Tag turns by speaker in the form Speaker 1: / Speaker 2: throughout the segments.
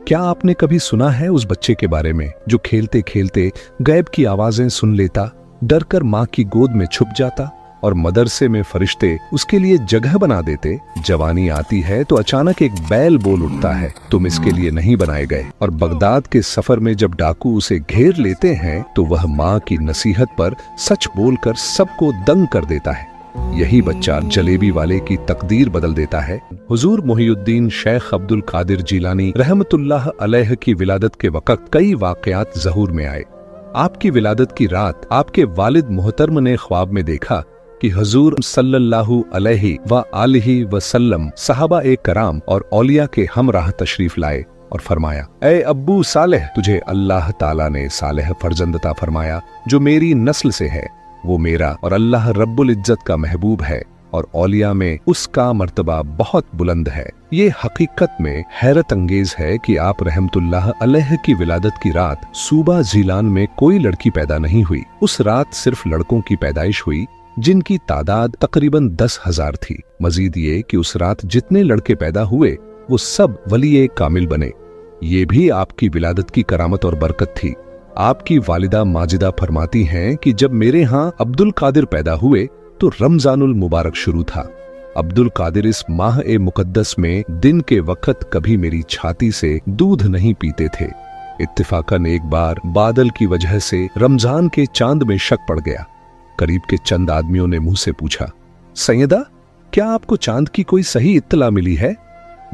Speaker 1: क्या आपने कभी सुना है उस बच्चे के बारे में जो खेलते खेलते गैब की आवाजें सुन लेता, डर कर माँ की गोद में छुप जाता और मदरसे में फरिश्ते उसके लिए जगह बना देते? जवानी आती है तो अचानक एक बैल बोल उठता है, तुम इसके लिए नहीं बनाए गए। और बगदाद के सफर में जब डाकू उसे घेर लेते हैं तो वह माँ की नसीहत पर सच बोलकर सबको दंग कर देता है। यही बच्चा जलेबी वाले की तकदीर बदल देता है। हुजूर मुहियुद्दीन शेख अब्दुल कादिर जिलानी रहमतुल्लाह अलैह की विलादत के वक़्त कई वाक़यात ज़हूर में आए। आपकी विलादत की रात आपके वालिद मोहतरम ने ख्वाब में देखा कि हुजूर सल्लल्लाहु अलैहि व आलिहि वसल्लम सहाबा ए कराम और औलिया के हमराह तशरीफ लाए और फरमाया, ए अब्बू सालेह, तुझे अल्लाह ताला ने सालेह फर्जंद अता फरमाया जो मेरी नस्ल से है। वो मेरा और अल्लाह रब्बुल इज्जत का महबूब है और औलिया में उसका मर्तबा बहुत बुलंद है। ये हकीकत में हैरत अंगेज है कि आप रहमतुल्लाह अलैह की विलादत की रात सूबा जीलान में कोई लड़की पैदा नहीं हुई। उस रात सिर्फ लड़कों की पैदाइश हुई जिनकी तादाद तकरीबन 10,000 थी। मजीद ये कि उस रात जितने लड़के पैदा हुए वो सब वली कामिल बने। ये भी आपकी विलादत की करामत और बरकत थी। आपकी वालिदा माजिदा फरमाती हैं कि जब मेरे यहाँ अब्दुल कादिर पैदा हुए तो रमजानुल मुबारक शुरू था। अब्दुल कादिर इस माह ए मुकद्दस में दिन के वक्त कभी मेरी छाती से दूध नहीं पीते थे। इत्तिफाकन एक बार बादल की वजह से रमजान के चांद में शक पड़ गया। करीब के चंद आदमियों ने मुंह से पूछा, सैयदा, क्या आपको चांद की कोई सही इत्तला मिली है?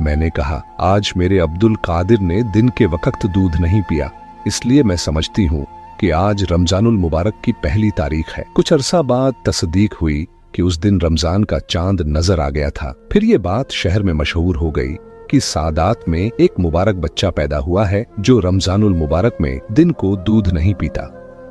Speaker 1: मैंने कहा, आज मेरे अब्दुल कादिर ने दिन के वक्त दूध नहीं पिया, इसलिए मैं समझती हूँ कि आज रमजानुल मुबारक की पहली तारीख है। कुछ अरसा बाद तस्दीक हुई कि उस दिन रमजान का चांद नजर आ गया था। फिर ये बात शहर में मशहूर हो गई कि सादात में एक मुबारक बच्चा पैदा हुआ है जो रमजानुल मुबारक में दिन को दूध नहीं पीता।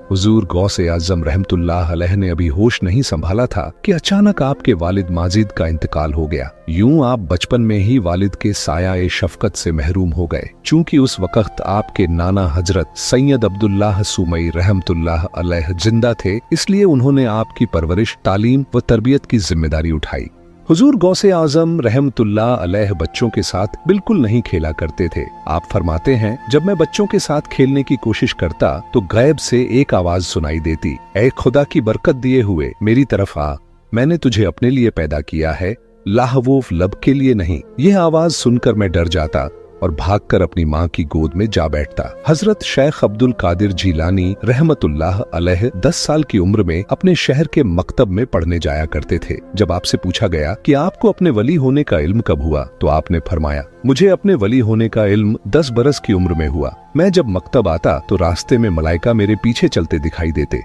Speaker 1: हुजूर गौसे आज़म रहमतुल्लाह अलैह ने अभी होश नहीं संभाला था कि अचानक आपके वालिद माजिद का इंतकाल हो गया। यूं आप बचपन में ही वालिद के साया शफकत से महरूम हो गए। चूंकि उस वक्त आपके नाना हजरत सैयद अब्दुल्लाह सुमई रहमतुल्लाह अलैह जिंदा थे, इसलिए उन्होंने आपकी परवरिश, तालीम व तरबियत की जिम्मेदारी उठाई। हुजूर गौसे आज़म रहमतुल्लाह अलैह बच्चों के साथ बिल्कुल नहीं खेला करते थे। आप फरमाते हैं, जब मैं बच्चों के साथ खेलने की कोशिश करता तो गैब से एक आवाज सुनाई देती, ऐ खुदा की बरकत दिए हुए मेरी तरफ आ, मैंने तुझे अपने लिए पैदा किया है, लाहवूफ लब के लिए नहीं। यह आवाज सुनकर मैं डर जाता और भागकर अपनी माँ की गोद में जा बैठता। हजरत शेख अब्दुल कादिर जिलानी रहमतुल्लाह अलैह 10 साल की उम्र में अपने शहर के मकतब में पढ़ने जाया करते थे। जब आपसे पूछा गया कि आपको अपने वली होने का इल्म कब हुआ, तो आपने फरमाया, मुझे अपने वली होने का इल्म 10 बरस की उम्र में हुआ। मैं जब मकतब आता तो रास्ते में मलाइका मेरे पीछे चलते दिखाई देते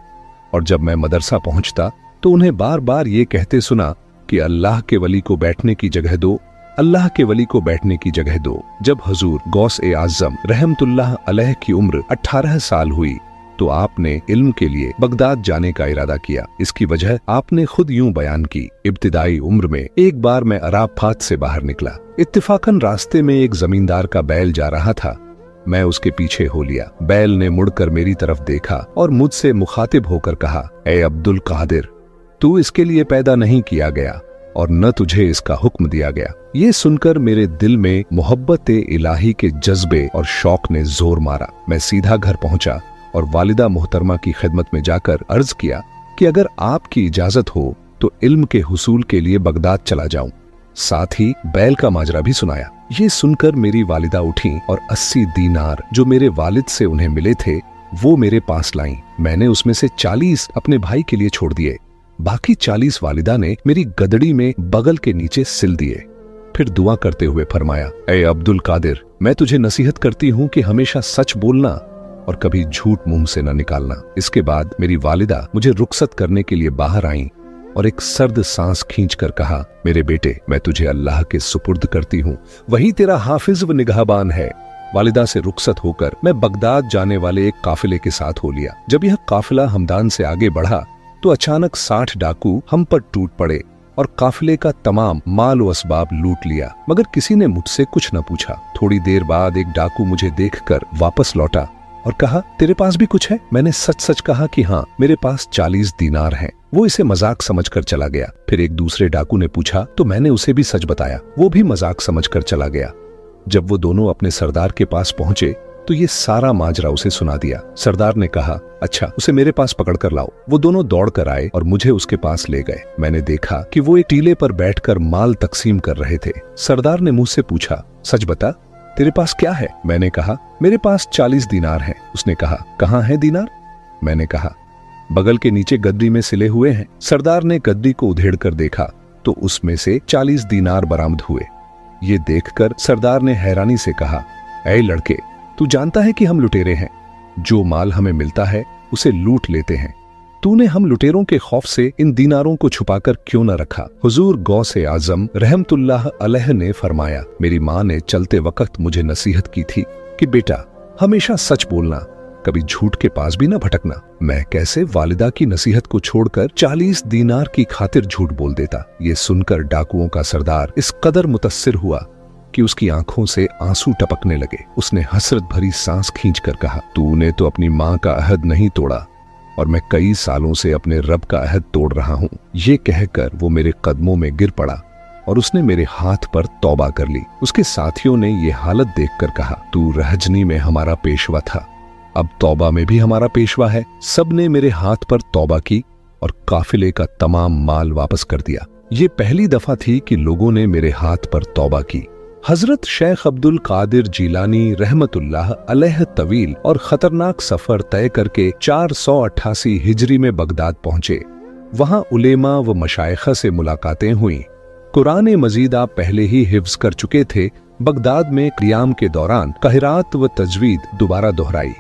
Speaker 1: और जब मैं मदरसा पहुंचता तो उन्हें बार बार ये कहते सुना कि अल्लाह के वली को बैठने की जगह दो, अल्लाह के वली को बैठने की जगह दो। जब हुजूर गौस ए आज़म रहमतुल्लाह अलैह की उम्र 18 साल हुई तो आपने इल्म के लिए बगदाद जाने का इरादा किया। इसकी वजह आपने खुद यूं बयान की, इब्तिदाई उम्र में एक बार मैं अराफात से बाहर निकला। इत्तिफाकन रास्ते में एक जमींदार का बैल जा रहा था। मैं उसके पीछे हो लिया। बैल ने मुड़कर मेरी तरफ देखा और मुझसे मुखातिब होकर कहा, ए अब्दुल कादिर, तू इसके लिए पैदा नहीं किया गया और न तुझे इसका हुक्म दिया गया। ये सुनकर मेरे दिल में मोहब्बत इलाही के जज्बे और शौक ने जोर मारा। मैं सीधा घर पहुंचा और वालिदा मोहतरमा की खिदमत में जाकर अर्ज किया कि अगर आपकी इजाजत हो तो इल्म के हुसूल के लिए बगदाद चला जाऊं। साथ ही बैल का माजरा भी सुनाया। ये सुनकर मेरी वालिदा उठी और 80 दीनार जो मेरे वालिद से उन्हें मिले थे वो मेरे पास लाईं। मैंने उसमें से 40 अपने भाई के लिए छोड़ दिए, बाकी 40 वालिदा ने मेरी गदड़ी में बगल के नीचे सिल दिए। फिर दुआ करते हुए फरमाया, ए अब्दुल कादिर, मैं तुझे नसीहत करती हूँ कि हमेशा सच बोलना और कभी झूठ मुंह से न निकालना। इसके बाद मेरी वालिदा मुझे रुखसत करने के लिए बाहर आईं और एक सर्द सांस खींचकर कहा, मेरे बेटे, मैं तुझे अल्लाह के सुपुर्द करती हूँ, वही तेरा हाफिज व निगहबान है। वालिदा से रुखसत होकर मैं बगदाद जाने वाले एक काफिले के साथ हो लिया। जब यह काफिला हमदान से आगे बढ़ा तो अचानक 60 डाकू हम पर टूट पड़े और काफिले का तमाम माल व असबाब लूट लिया, मगर किसी ने मुझसे कुछ न पूछा। थोड़ी देर बाद एक डाकू मुझे देखकर वापस लौटा और कहा, तेरे पास भी कुछ है? मैंने सच सच कहा कि हाँ, मेरे पास 40 दीनार हैं। वो इसे मजाक समझकर चला गया। फिर एक दूसरे डाकू ने पूछा तो मैंने उसे भी सच बताया, वो भी मजाक समझकर चला गया। जब वो दोनों अपने सरदार के पास पहुंचे तो ये सारा माजरा उसे सुना दिया। सरदार ने कहा, अच्छा उसे मेरे पास पकड़ कर लाओ। वो दोनों दौड़ कर आए और मुझे उसके पास ले गए। मैंने देखा कि वो एक टीले पर बैठकर माल तकसीम कर रहे थे। सरदार ने मुझसे पूछा, सच बता तेरे पास क्या है? मैंने कहा, मेरे पास 40 दीनार हैं। उसने कहा, कहाँ है दीनार? मैंने कहा, बगल के नीचे गद्दी में सिले हुए हैं। सरदार ने गद्दी को उधेड़ कर देखा तो उसमें से 40 दीनार बरामद हुए। ये देखकर सरदार ने हैरानी से कहा, ऐ लड़के, तू जानता है कि हम लुटेरे हैं, जो माल हमें मिलता है उसे लूट लेते हैं। तूने हम लुटेरों के खौफ से इन दीनारों को छुपाकर क्यों न रखा? हुजूर गौसे आजम रहमतुल्लाह अलैह ने फरमाया, मेरी माँ ने चलते वक्त मुझे नसीहत की थी कि बेटा हमेशा सच बोलना, कभी झूठ के पास भी न भटकना। मैं कैसे वालिदा की नसीहत को छोड़कर 40 दीनार की खातिर झूठ बोल देता। ये सुनकर डाकुओं का सरदार इस कदर मुतस्सिर हुआ कि उसकी आंखों से आंसू टपकने लगे। उसने हसरत भरी सांस खींचकर कहा, तूने तो अपनी माँ का अहद नहीं तोड़ा और मैं कई सालों से अपने रब का अहद तोड़ रहा हूँ। ये कहकर वो मेरे कदमों में गिर पड़ा और उसने मेरे हाथ पर तौबा कर ली। उसके साथियों ने ये हालत देखकर कहा, तू रहजनी में हमारा पेशवा था, अब तौबा में भी हमारा पेशवा है। सब ने मेरे हाथ पर तौबा की और काफिले का तमाम माल वापस कर दिया। ये पहली दफा थी कि लोगों ने मेरे हाथ पर तौबा की। हजरत शेख अब्दुल कादिर जीलानी रहमतुल्लाह अलैह तवील और खतरनाक सफर तय करके 488 हिजरी में बगदाद पहुंचे। वहां उलेमा व मशाइखा से मुलाकातें हुई। कुरान मजीद आप पहले ही हिफ्ज कर चुके थे। बगदाद में क़ियाम के दौरान कहरात व तजवीद दोबारा दोहराई।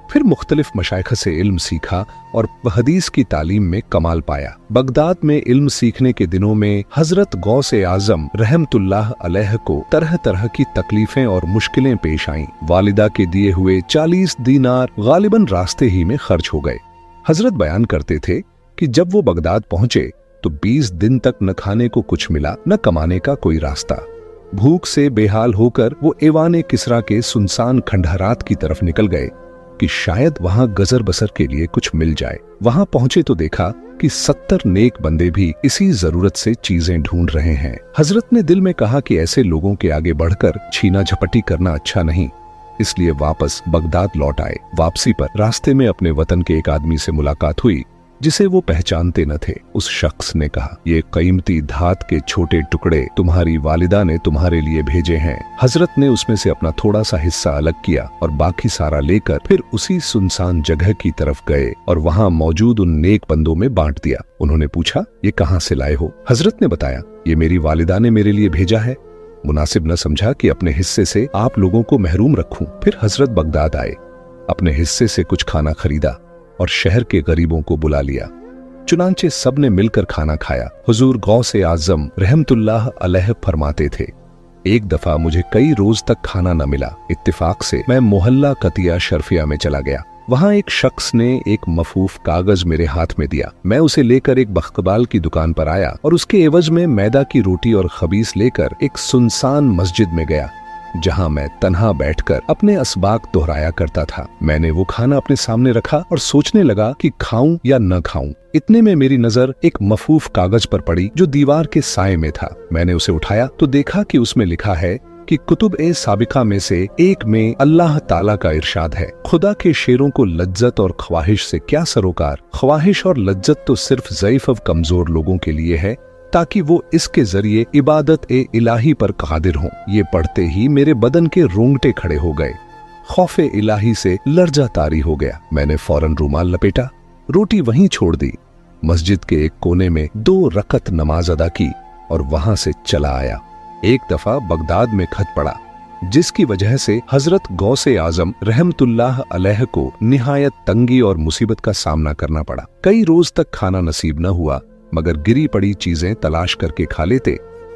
Speaker 1: फिर मुख्तलिफ मशाइख से इल्म सीखा और हदीस की तालीम में कमाल पाया। बगदाद में इल्म सीखने के दिनों में हजरत गौसे आजम रहमतुल्लाह अलैह को तरह तरह की तकलीफें और मुश्किलें पेश आईं। वालिदा के दिए हुए 40 दीनार गालिबन रास्ते ही में खर्च हो गए। हजरत बयान करते थे कि जब वो बगदाद पहुंचे तो 20 दिन तक न खाने को कुछ मिला, न कमाने का कोई रास्ता। भूख से बेहाल होकर वो एवाने किसरा के सुनसान खंडहरात की तरफ निकल गए कि शायद वहां गजर बसर के लिए कुछ मिल जाए। वहां पहुंचे तो देखा कि 70 नेक बंदे भी इसी जरूरत से चीजें ढूंढ रहे हैं। हजरत ने दिल में कहा कि ऐसे लोगों के आगे बढ़कर छीना झपटी करना अच्छा नहीं, इसलिए वापस बगदाद लौट आए। वापसी पर रास्ते में अपने वतन के एक आदमी से मुलाकात हुई जिसे वो पहचानते न थे। उस शख्स ने कहा, ये कीमती धात के छोटे टुकड़े तुम्हारी वालिदा ने तुम्हारे लिए भेजे हैं। हजरत ने उसमें से अपना थोड़ा सा हिस्सा अलग किया और बाकी सारा लेकर फिर उसी सुनसान जगह की तरफ गए और वहां मौजूद उन नेक बंदों में बांट दिया। उन्होंने पूछा, ये कहाँ से लाए हो? हजरत ने बताया, ये मेरी वालिदा ने मेरे लिए भेजा है। मुनासिब न समझा कि अपने हिस्से से आप लोगों को महरूम रखूं। फिर हजरत बगदाद आए, अपने हिस्से से कुछ खाना खरीदा और शहर के गरीबों को बुला लिया। चुनांचे सब ने मिलकर खाना खाया। हुजूर गौसे आजम रहमतुल्लाह अलैह फरमाते थे, एक दफा मुझे कई रोज तक खाना न मिला। इत्तिफाक से मैं मोहल्ला कतिया शर्फिया में चला गया। वहां एक शख्स ने एक मफूफ कागज मेरे हाथ में दिया। मैं उसे लेकर एक बख्तबाल की दुकान पर आया और उसके एवज में मैदा की रोटी और खबीस लेकर एक सुनसान मस्जिद में गया जहां मैं तन्हा बैठकर अपने असबाक दोहराया करता था। मैंने वो खाना अपने सामने रखा और सोचने लगा कि खाऊं या न खाऊं। इतने में मेरी नजर एक मफूफ कागज पर पड़ी जो दीवार के साए में था। मैंने उसे उठाया तो देखा कि उसमें लिखा है कि कुतुब ए साबिका में से एक में अल्लाह ताला का इरशाद है, खुदा के शेरों को लज्जत और ख्वाहिश से क्या सरोकार। ख्वाहिश और लज्जत तो सिर्फ ज़ईफ और कमजोर लोगों के लिए है ताकि वो इसके जरिए इबादत ए इलाही पर कादिर हों। ये पढ़ते ही मेरे बदन के रोंगटे खड़े हो गए। खौफे इलाही से लर्जा तारी हो गया। मैंने फौरन रुमाल लपेटा, रोटी वहीं छोड़ दी, मस्जिद के एक कोने में 2 रकत नमाज अदा की और वहां से चला आया। एक दफा बगदाद में खत पड़ा जिसकी वजह से हजरत गौसे आजम रहमतुल्लाह अलैह को निहायत तंगी और मुसीबत का सामना करना पड़ा। कई रोज तक खाना नसीब न हुआ मगर गिरी पड़ी चीजें तलाश करके खा लेते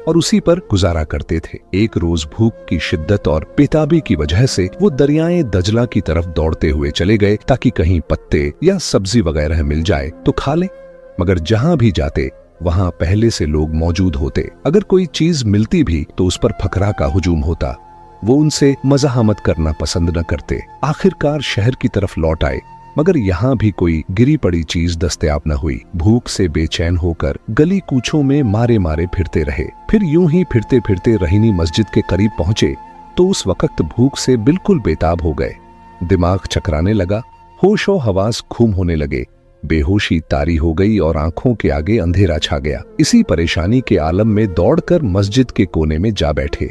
Speaker 1: और उसी पर गुजारा करते थे। एक रोज भूख की शिद्दत और बेताबी की वजह से वो दरियाए दजला की तरफ दौड़ते हुए चले गए ताकि कहीं पत्ते या सब्जी वगैरह मिल जाए तो खा ले। मगर जहां भी जाते वहां पहले से लोग मौजूद होते। अगर कोई चीज मिलती भी तो उस पर फकरा का हुजूम होता। वो उनसे मज़ाहमत करना पसंद न करते। आखिरकार शहर की तरफ लौट आए मगर यहाँ भी कोई गिरी पड़ी चीज दस्तयाब न हुई। भूख से बेचैन होकर गली कूचों में मारे मारे फिरते रहे। फिर यूं ही फिरते फिरते रहीनी मस्जिद के करीब पहुंचे तो उस वक्त भूख से बिल्कुल बेताब हो गए। दिमाग चकराने लगा, होशो हवास खूम होने लगे, बेहोशी तारी हो गई और आंखों के आगे अंधेरा छा गया। इसी परेशानी के आलम में दौड़कर मस्जिद के कोने में जा बैठे।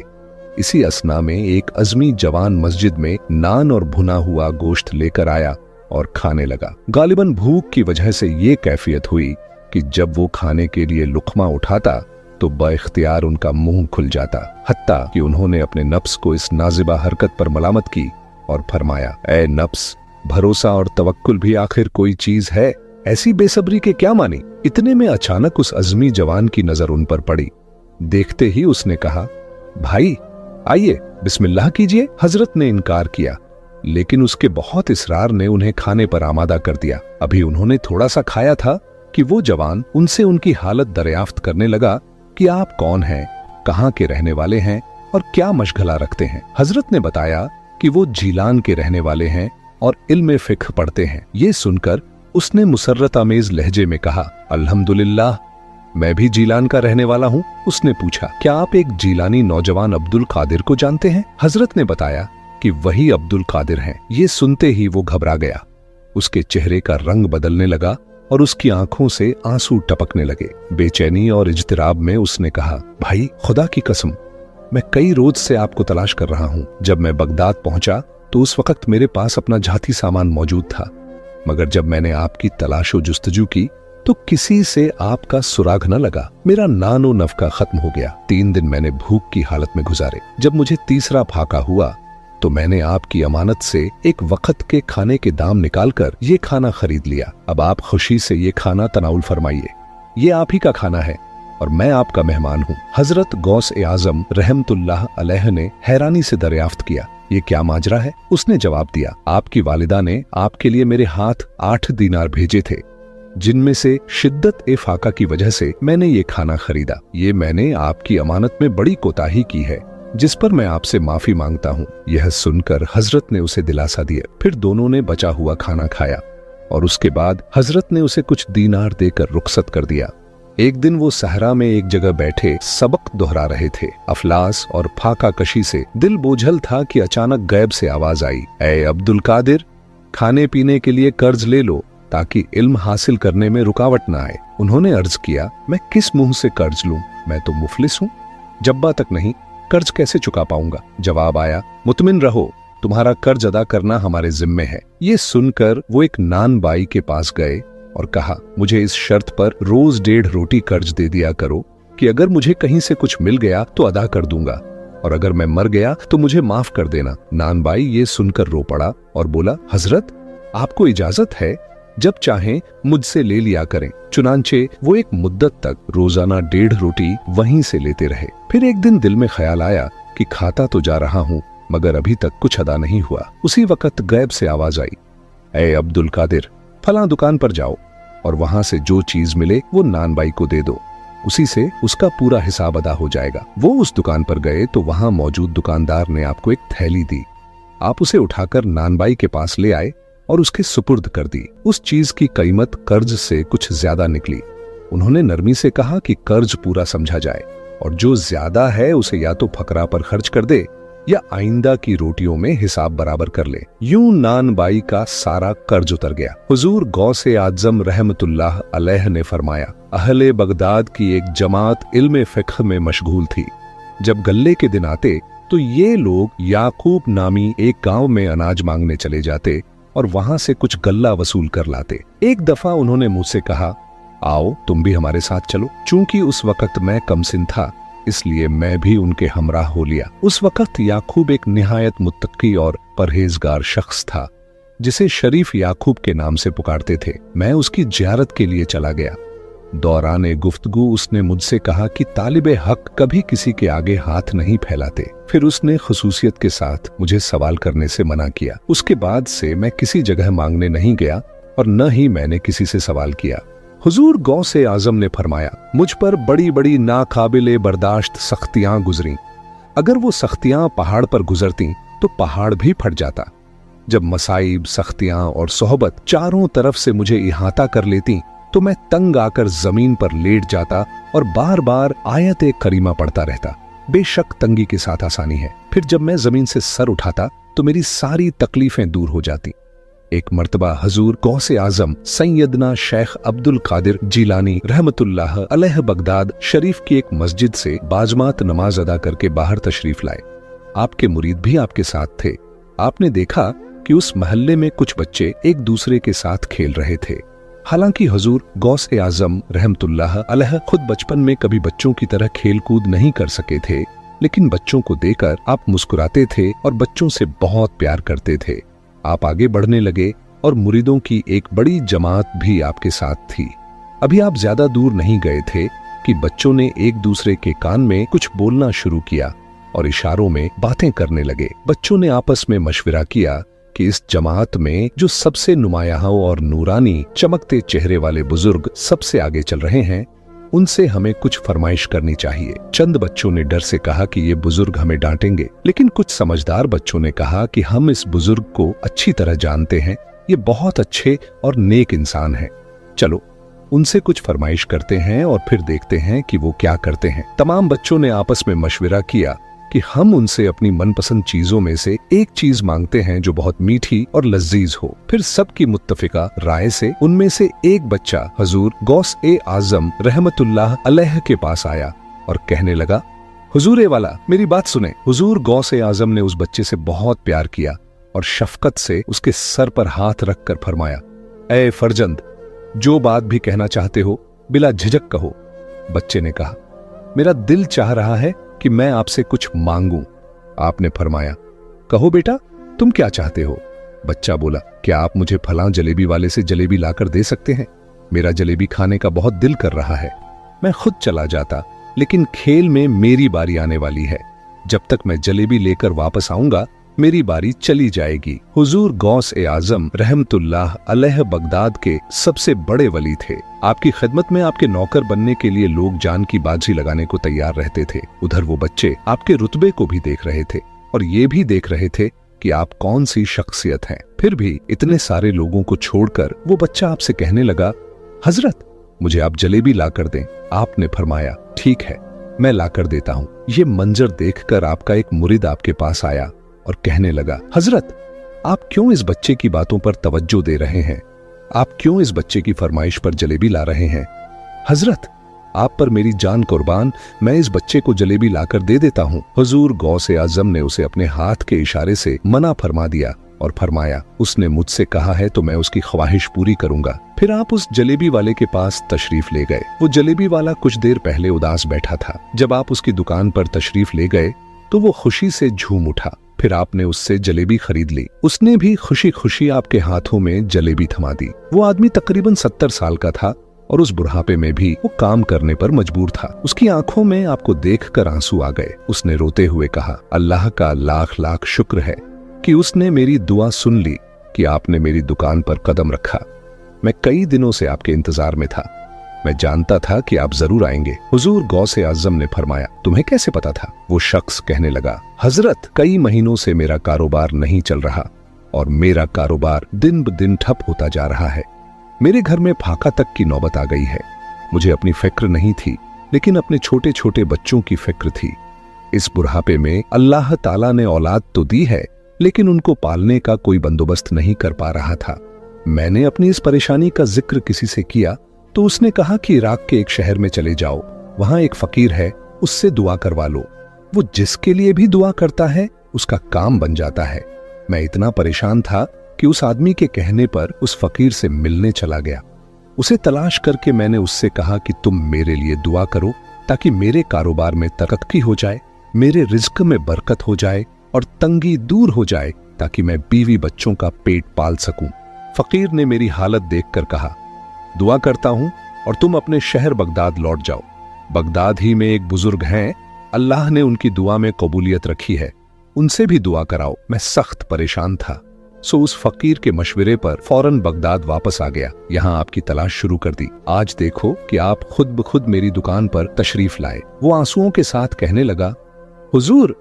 Speaker 1: इसी असना में एक अज़मी जवान मस्जिद में नान और भुना हुआ गोश्त लेकर आया और खाने लगा। गालिबन भूख की वजह से ये कैफियत हुई कि जब वो खाने के लिए लुक़मा उठाता तो बाइख्तियार उनका मुंह खुल जाता, हत्ता कि उन्होंने अपने नफ्स को इस नाजिबा हरकत पर मलामत की और फरमाया, ऐ नफ्स, भरोसा और तवक्कुल भी आखिर कोई चीज है? ऐसी बेसब्री के क्या मानी? इतने में अचानक उस अज़मी जवान की नजर उन पर पड़ी। देखते ही उसने कहा, भाई आइए बिस्मिल्लाह कीजिए। हजरत ने इनकार किया, लेकिन उसके बहुत इसरार ने उन्हें खाने पर आमादा कर दिया। अभी उन्होंने थोड़ा सा खाया था कि वो जवान उनसे उनकी हालत दरियाफ्त करने लगा कि आप कौन हैं, कहाँ के रहने वाले हैं और क्या मशगला रखते हैं। हजरत ने बताया कि वो जीलान के रहने वाले हैं और इल्म फिक्र पढ़ते हैं। ये सुनकर उसने मुसर्रत आमेज लहजे में कहा, अल्हम्दुलिल्लाह, मैं भी जीलान का रहने वाला हूँ। उसने पूछा, क्या आप एक जीलानी नौजवान अब्दुल कादिर को जानते हैं? हजरत ने बताया कि वही अब्दुल कादिर हैं। ये सुनते ही वो घबरा गया, उसके चेहरे का रंग बदलने लगा और उसकी आंखों से आंसू टपकने लगे। बेचैनी और इज्तिराब में उसने कहा, भाई खुदा की कसम, मैं कई रोज से आपको तलाश कर रहा हूँ। जब मैं बगदाद पहुंचा तो उस वक्त मेरे पास अपना जाती सामान मौजूद था, मगर जब मैंने आपकी तलाशो जुस्तजू की तो किसी से आपका सुराग न लगा। मेरा नानो नफका खत्म हो गया। 3 दिन मैंने भूख की हालत में गुजारे। जब मुझे तीसरा फाका हुआ तो मैंने आपकी अमानत से एक वक्त के खाने के दाम निकालकर ये खाना खरीद लिया। अब आप खुशी से ये खाना तनाउल फरमाइए। ये आप ही का खाना है और मैं आपका मेहमान हूँ। हजरत गौस ए आजम रहमतुल्लाह अलैह ने हैरानी से दरियाफ्त किया, ये क्या माजरा है? उसने जवाब दिया, आपकी वालिदा ने आपके लिए मेरे हाथ 8 दीनार भेजे थे, जिनमें से शिद्दत ए फाका की वजह से मैंने ये खाना खरीदा। ये मैंने आपकी अमानत में बड़ी कोताही की है, जिस पर मैं आपसे माफी मांगता हूँ। यह सुनकर हजरत ने उसे दिलासा दिया। फिर दोनों ने बचा हुआ खाना खाया और उसके बाद हजरत ने उसे कुछ दीनार देकर रुखसत कर दिया। एक दिन वो सहरा में एक जगह बैठे सबक दोहरा रहे थे। अफलास और फाका कशी से दिल बोझल था कि अचानक गैब से आवाज आई, ऐ अब्दुल कादिर, खाने पीने के लिए कर्ज ले लो ताकि इल्म हासिल करने में रुकावट न आए। उन्होंने अर्ज किया, मैं किस मुंह से कर्ज लूं? मैं तो मुफलिस हूँ, जब्बा तक नहीं, कर्ज कैसे चुका पाऊंगा? जवाब आया, मुतमिन रहो, तुम्हारा कर्ज अदा करना हमारे जिम्मे है। ये सुनकर वो एक नान बाई के पास गए और कहा, मुझे इस शर्त पर रोज 1.5 रोटी कर्ज दे दिया करो कि अगर मुझे कहीं से कुछ मिल गया तो अदा कर दूंगा, और अगर मैं मर गया तो मुझे माफ कर देना। नान बाई ये सुनकर रो पड़ा और बोला, हजरत आपको इजाजत है, जब चाहें मुझसे ले लिया करें। चुनांचे वो एक मुद्दत तक रोजाना 1.5 रोटी वहीं से लेते रहे। फिर एक दिन दिल में ख्याल आया कि खाता तो जा रहा हूँ, मगर अभी तक कुछ अदा नहीं हुआ। उसी वक्त गैब से आवाज आई, ऐ अब्दुल कादिर, फलां दुकान पर जाओ और वहां से जो चीज मिले वो नान बाई को दे दो, उसी से उसका पूरा हिसाब अदा हो जाएगा। वो उस दुकान पर गए तो वहां मौजूद दुकानदार ने आपको एक थैली दी। आप उसे उठाकर नान बाई के पास ले आए और उसके सुपुर्द कर दी। उस चीज की कीमत कर्ज से कुछ ज्यादा निकली। उन्होंने नरमी से कहा कि कर्ज पूरा समझा जाए और जो ज्यादा है उसे या तो फकरा पर खर्च कर दे या आइंदा की रोटियों में हिसाब बराबर कर ले। यूं नान बाई का सारा कर्ज उतर गया। हुजूर गौसे आजम रहमतुल्लाह अलैह ने फरमाया, अहले बगदाद की एक जमात इल्म फिक्र में मशगूल थी। जब गल्ले के दिन आते तो ये लोग याकूब नामी एक गांव में अनाज मांगने चले जाते और वहां से कुछ गल्ला वसूल कर लाते। एक दफा उन्होंने मुझसे कहा, आओ तुम भी हमारे साथ चलो। चूंकि उस वक्त मैं कमसिन था, इसलिए मैं भी उनके हमराह हो लिया। उस वक्त याकूब एक निहायत मुत्तकी और परहेजगार शख्स था, जिसे शरीफ याकूब के नाम से पुकारते थे। मैं उसकी जियारत के लिए चला गया। दौराने गुफ्तगू उसने मुझसे कहा कि तालिबे हक कभी किसी के आगे हाथ नहीं फैलाते। फिर उसने खुसूसियत के साथ मुझे सवाल करने से मना किया। उसके बाद से मैं किसी जगह मांगने नहीं गया और न ही मैंने किसी से सवाल किया। हुजूर गौसे आजम ने फरमाया, मुझ पर बड़ी बड़ी नाकाबिले बर्दाश्त सख्तियां गुजरी। अगर वो सख्तियां पहाड़ पर गुजरती तो पहाड़ भी फट जाता। जब मसाइब, सख्तियां और सोहबत चारों तरफ से मुझे इहाता कर लेती तो मैं तंग आकर जमीन पर लेट जाता और बार बार आयत करीमा पढ़ता रहता। बेशक तंगी के साथ आसानी है। फिर जब मैं जमीन से सर उठाता तो मेरी सारी तकलीफें दूर हो जाती। एक मर्तबा हजूर गौसे आजम सैयदना शेख अब्दुल कादिर जीलानी रहमतुल्लाह अलैह बगदाद शरीफ की एक मस्जिद से बाजमात नमाज अदा करके बाहर तशरीफ लाए। आपके मुरीद भी आपके साथ थे। आपने देखा कि उस महल्ले में कुछ बच्चे एक दूसरे के साथ खेल रहे थे। हालांकि हजूर गौसे आजम रहमतुल्लाह अलैह खुद बचपन में कभी बच्चों की तरह खेल कूद नहीं कर सके थे, लेकिन बच्चों को देखकर आप मुस्कुराते थे और बच्चों से बहुत प्यार करते थे। आप आगे बढ़ने लगे और मुरीदों की एक बड़ी जमात भी आपके साथ थी। अभी आप ज्यादा दूर नहीं गए थे कि बच्चों ने एक दूसरे के कान में कुछ बोलना शुरू किया और इशारों में बातें करने लगे। बच्चों ने आपस में मशवरा किया कि इस जमात में जो सबसे नुमायां और नूरानी चमकते चेहरे वाले बुजुर्ग सबसे आगे चल रहे हैं, उनसे हमें कुछ फरमाइश करनी चाहिए। चंद बच्चों ने डर से कहा कि ये बुजुर्ग हमें डांटेंगे, लेकिन कुछ समझदार बच्चों ने कहा कि हम इस बुजुर्ग को अच्छी तरह जानते हैं, ये बहुत अच्छे और नेक इंसान हैं। चलो उनसे कुछ फरमाइश करते हैं और फिर देखते हैं कि वो क्या करते हैं। तमाम बच्चों ने आपस में मशवरा किया कि हम उनसे अपनी मनपसंद चीजों में से एक चीज मांगते हैं जो बहुत मीठी और लजीज हो। फिर सबकी मुत्तफिका राय से उनमें से एक बच्चा हजूर गौस ए आजम रहमतुल्लाह अलैह के पास आया और कहने लगा, हुजूर ए वाला मेरी बात सुने। हुजूर गौस ए आजम ने उस बच्चे से बहुत प्यार किया और शफकत से उसके सर पर हाथ रखकर फरमाया, ए फरजंद, जो बात भी कहना चाहते हो बिला झिझक कहो। बच्चे ने कहा, मेरा दिल चाह रहा है कि मैं आपसे कुछ मांगूं। आपने फरमाया, कहो बेटा, तुम क्या चाहते हो? बच्चा बोला, क्या आप मुझे फलां जलेबी वाले से जलेबी लाकर दे सकते हैं? मेरा जलेबी खाने का बहुत दिल कर रहा है। मैं खुद चला जाता, लेकिन खेल में मेरी बारी आने वाली है। जब तक मैं जलेबी लेकर वापस आऊंगा मेरी बारी चली जाएगी। हुजूर गौस ए आजम रहमतुल्लाह अलैह बगदाद के सबसे बड़े वली थे। आपकी खिदमत में आपके नौकर बनने के लिए लोग जान की बाजी लगाने को तैयार रहते थे। उधर वो बच्चे आपके रुतबे को भी देख रहे थे और ये भी देख रहे थे कि आप कौन सी शख्सियत हैं। फिर भी इतने सारे लोगों को छोड़कर वो बच्चा आपसे कहने लगा, हजरत मुझे आप जलेबी लाकर दें। आपने फरमाया, ठीक है, मैं लाकर देता हूँ। ये मंजर देखकर आपका एक मुरीद आपके पास आया और कहने लगा, हजरत आप क्यों इस बच्चे की बातों पर तवज्जो दे रहे हैं? आप क्यों इस बच्चे की फरमाइश पर जलेबी ला रहे हैं? हजरत आप पर मेरी जान कुर्बान, मैं इस बच्चे को जलेबी लाकर दे देता हूँ। हुजूर गौसे आजम ने उसे अपने हाथ के इशारे से मना फरमा दिया और फरमाया, उसने मुझसे कहा है तो मैं उसकी ख्वाहिश पूरी करूंगा। फिर आप उस जलेबी वाले के पास तशरीफ ले गए। वो जलेबी वाला कुछ देर पहले उदास बैठा था। जब आप उसकी दुकान पर तशरीफ ले गए तो वो खुशी से झूम उठा। फिर आपने उससे जलेबी खरीद ली। उसने भी खुशी खुशी आपके हाथों में जलेबी थमा दी। वो आदमी तकरीबन 70 साल का था और उस बुढ़ापे में भी वो काम करने पर मजबूर था। उसकी आंखों में आपको देखकर आंसू आ गए। उसने रोते हुए कहा, अल्लाह का लाख लाख शुक्र है कि उसने मेरी दुआ सुन ली कि आपने मेरी दुकान पर कदम रखा। मैं कई दिनों से आपके इंतजार में था। मैं जानता था कि आप जरूर आएंगे। हुजूर गौसे आजम ने फरमाया, तुम्हें कैसे पता था? वो शख्स कहने लगा, हजरत कई महीनों से मेरा कारोबार नहीं चल रहा और मेरा कारोबार दिन ब दिन ठप होता जा रहा है। मेरे घर में फाका तक की नौबत आ गई है। मुझे अपनी फिक्र नहीं थी, लेकिन अपने छोटे छोटे बच्चों की फिक्र थी। इस बुढ़ापे में अल्लाह ताला ने औलाद तो दी है, लेकिन उनको पालने का कोई बंदोबस्त नहीं कर पा रहा था। मैंने अपनी इस परेशानी का जिक्र किसी से किया तो उसने कहा कि इराक के एक शहर में चले जाओ, वहां एक फकीर है, उससे दुआ करवा लो। वो जिसके लिए भी दुआ करता है उसका काम बन जाता है। मैं इतना परेशान था कि उस आदमी के कहने पर उस फकीर से मिलने चला गया। उसे तलाश करके मैंने उससे कहा कि तुम मेरे लिए दुआ करो ताकि मेरे कारोबार में तरक्की हो जाए, मेरे रिज्क में बरकत हो जाए और तंगी दूर हो जाए, ताकि मैं बीवी बच्चों का पेट पाल सकूं। फकीर ने मेरी हालत देखकर कहा, दुआ करता हूं और तुम अपने शहर बगदाद लौट जाओ। बगदाद ही में एक बुजुर्ग हैं, अल्लाह ने उनकी दुआ में कबूलियत रखी है, उनसे भी दुआ कराओ। मैं सख्त परेशान था, सो उस फकीर के मशवरे पर फौरन बगदाद वापस आ गया। यहाँ आपकी तलाश शुरू कर दी। आज देखो कि आप खुद ब खुद मेरी दुकान पर तशरीफ लाए। वो आंसुओं के साथ कहने लगा, हुजूर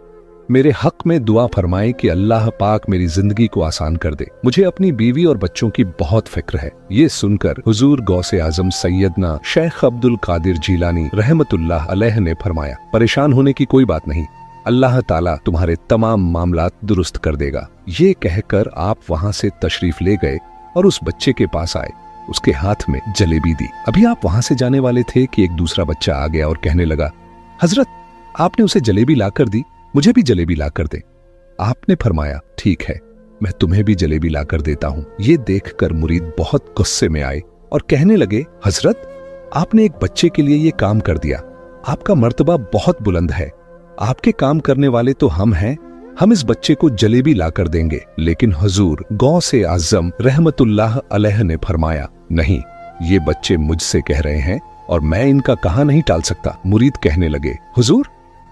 Speaker 1: मेरे हक में दुआ फरमाए कि अल्लाह पाक मेरी जिंदगी को आसान कर दे। मुझे अपनी बीवी और बच्चों की बहुत फिक्र है। ये सुनकर हुजूर गौसे आजम सैयदना शेख अब्दुल कादिर जीलानी रहमतुल्लाह अलैह ने फरमाया, परेशान होने की कोई बात नहीं, अल्लाह ताला तुम्हारे तमाम मामलात दुरुस्त कर देगा। ये कहकर आप वहां से तशरीफ ले गए और उस बच्चे के पास आए, उसके हाथ में जलेबी दी। अभी आप वहां से जाने वाले थे कि एक दूसरा बच्चा आ गया और कहने लगा, हजरत आपने उसे जलेबी लाकर दी, मुझे भी जलेबी लाकर दे। आपने फरमाया, ठीक है, मैं तुम्हें भी जलेबी लाकर देता हूं। ये देखकर मुरीद बहुत गुस्से में आए और कहने लगे, हजरत आपने एक बच्चे के लिए ये काम कर दिया, आपका मर्तबा बहुत बुलंद है, आपके काम करने वाले तो हम हैं, हम इस बच्चे को जलेबी लाकर देंगे। लेकिन हुजूर गौसे आजम रहमतुल्लाह अलैह ने फरमाया, नहीं, ये बच्चे मुझसे कह रहे हैं और मैं इनका कहा नहीं टाल सकता। मुरीद कहने लगे, हुजूर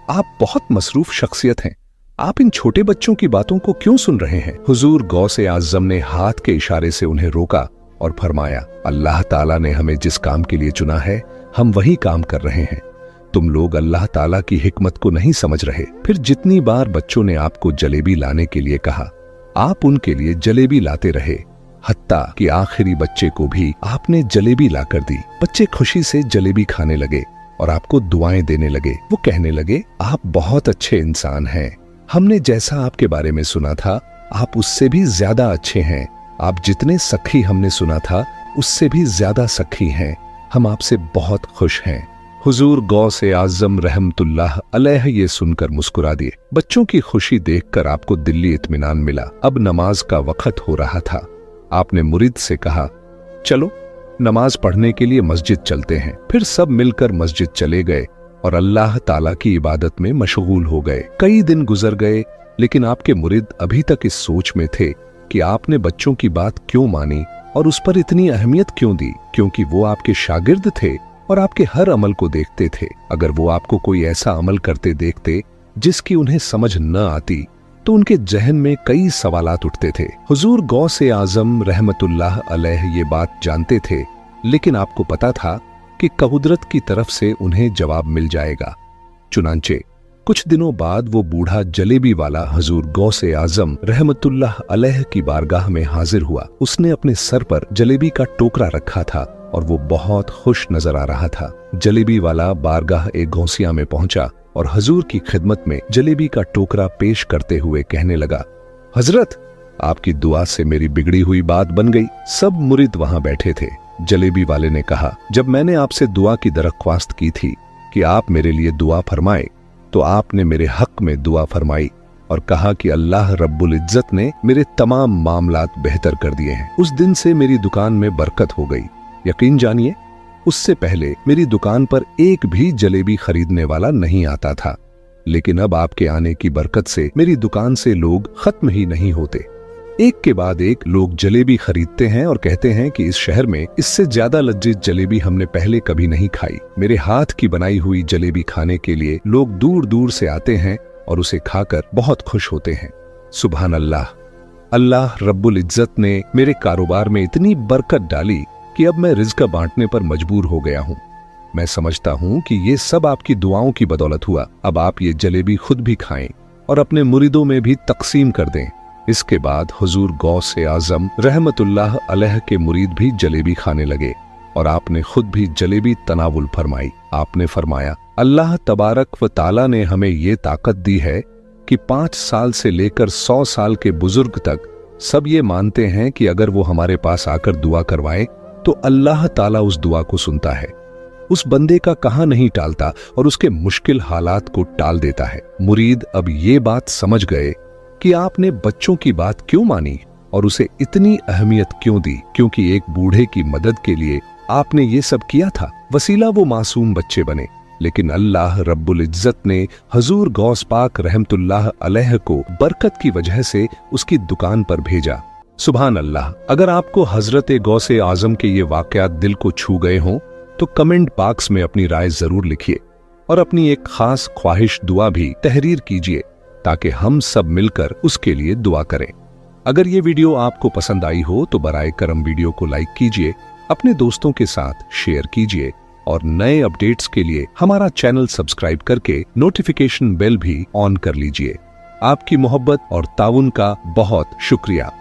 Speaker 1: आप बहुत मसरूफ शख्सियत हैं, आप इन छोटे बच्चों की बातों को क्यों सुन रहे हैं? हुजूर गौसे आजम ने हाथ के इशारे से उन्हें रोका और फरमाया, अल्लाह ताला ने हमें जिस काम के लिए चुना है हम वही काम कर रहे हैं, तुम लोग अल्लाह ताला की हिकमत को नहीं समझ रहे। फिर जितनी बार बच्चों ने आपको जलेबी लाने के लिए कहा, आप उनके लिए जलेबी लाते रहे, हत्ता कि आखिरी बच्चे को भी आपने जलेबी लाकर दी। बच्चे खुशी से जलेबी खाने लगे और आपको दुआएं देने लगे। वो कहने लगे, आप बहुत अच्छे इंसान हैं, हमने जैसा आपके बारे में सुना था आप उससे भी ज्यादा अच्छे हैं, आप जितने सखी हमने सुना था उससे भी ज्यादा सखी हैं, हम आपसे बहुत खुश हैं। हुजूर गौसे आजम रहमतुल्लाह अलैह ये सुनकर मुस्कुरा दिए। बच्चों की खुशी देखकर आपको दिल्ली इत्मीनान मिला। अब नमाज का वक्त हो रहा था। आपने मुरीद से कहा, चलो नमाज पढ़ने के लिए मस्जिद चलते हैं। फिर सब मिलकर मस्जिद चले गए और अल्लाह ताला की इबादत में मशगूल हो गए। कई दिन गुजर गए, लेकिन आपके मुरीद अभी तक इस सोच में थे कि आपने बच्चों की बात क्यों मानी और उस पर इतनी अहमियत क्यों दी, क्योंकि वो आपके शागिर्द थे और आपके हर अमल को देखते थे। अगर वो आपको कोई ऐसा अमल करते देखते जिसकी उन्हें समझ न आती तो उनके जहन में कई सवालात उठते थे। हुजूर गौसे आजम रहमतुल्लाह अलैह ये बात जानते थे, लेकिन आपको पता था कि कुदरत की तरफ से उन्हें जवाब मिल जाएगा। चुनांचे कुछ दिनों बाद वो बूढ़ा जलेबी वाला हुजूर गौसे आजम रहमतुल्लाह अलैह की बारगाह में हाजिर हुआ। उसने अपने सर पर जलेबी का टोकरा रखा था और वो बहुत खुश नजर आ रहा था। जलेबी वाला बारगाह एक गौसिया में पहुंचा और हुजूर की खिदमत में जलेबी का टोकरा पेश करते हुए कहने लगा, हजरत आपकी दुआ से मेरी बिगड़ी हुई बात बन गई। सब मुरीद वहां बैठे थे। जलेबी वाले ने कहा, जब मैंने आपसे दुआ की दरख्वास्त की थी कि आप मेरे लिए दुआ फरमाए, तो आपने मेरे हक में दुआ फरमाई और कहा कि अल्लाह रब्बुल इज्जत ने मेरे तमाम मामलात बेहतर कर दिए हैं। उस दिन से मेरी दुकान में बरकत हो गई। यकीन जानिए, उससे पहले मेरी दुकान पर एक भी जलेबी खरीदने वाला नहीं आता था, लेकिन अब आपके आने की बरकत से मेरी दुकान से लोग खत्म ही नहीं होते। एक के बाद एक लोग जलेबी खरीदते हैं और कहते हैं कि इस शहर में इससे ज्यादा लज्जित जलेबी हमने पहले कभी नहीं खाई। मेरे हाथ की बनाई हुई जलेबी खाने के लिए लोग दूर दूर से आते हैं और उसे खाकर बहुत खुश होते हैं। सुभान अल्लाह, अल्लाह रब्बुल इज्जत ने मेरे कारोबार में इतनी बरकत डाली कि अब मैं रिज़्क बांटने पर मजबूर हो गया हूँ। मैं समझता हूँ कि ये सब आपकी दुआओं की बदौलत हुआ। अब आप ये जलेबी खुद भी खाएं और अपने मुरीदों में भी तकसीम कर दें। इसके बाद हुजूर गौसे आजम रहमतुल्लाह अलैह के मुरीद भी जलेबी खाने लगे और आपने खुद भी जलेबी तनावुल फरमाई। आपने फरमाया, अल्लाह तबारक व ताला ने हमें ये ताकत दी है कि 5 साल से लेकर 100 साल के बुजुर्ग तक सब ये मानते हैं कि अगर वो हमारे पास आकर दुआ करवाए तो अल्लाह ताला उस दुआ को सुनता है, उस बंदे का कहा नहीं टालता और उसके मुश्किल हालात को टाल देता है। मुरीद अब ये बात समझ गए कि आपने बच्चों की बात क्यों मानी और उसे इतनी अहमियत क्यों दी, क्योंकि एक बूढ़े की मदद के लिए आपने ये सब किया था। वसीला वो मासूम बच्चे बने, लेकिन अल्लाह रब्बुल इज्जत ने हुजूर गौस पाक रहमतुल्लाह अलैह को बरकत की वजह से उसकी दुकान पर भेजा। सुभान अल्लाह। अगर आपको हजरत गौसे आजम के ये वाकयात दिल को छू गए हों तो कमेंट बॉक्स में अपनी राय जरूर लिखिए और अपनी एक खास ख्वाहिश दुआ भी तहरीर कीजिए ताकि हम सब मिलकर उसके लिए दुआ करें। अगर ये वीडियो आपको पसंद आई हो तो बराए करम वीडियो को लाइक कीजिए, अपने दोस्तों के साथ शेयर कीजिए और नए अपडेट्स के लिए हमारा चैनल सब्सक्राइब करके नोटिफिकेशन बेल भी ऑन कर लीजिए। आपकी मोहब्बत और ताउन का बहुत शुक्रिया।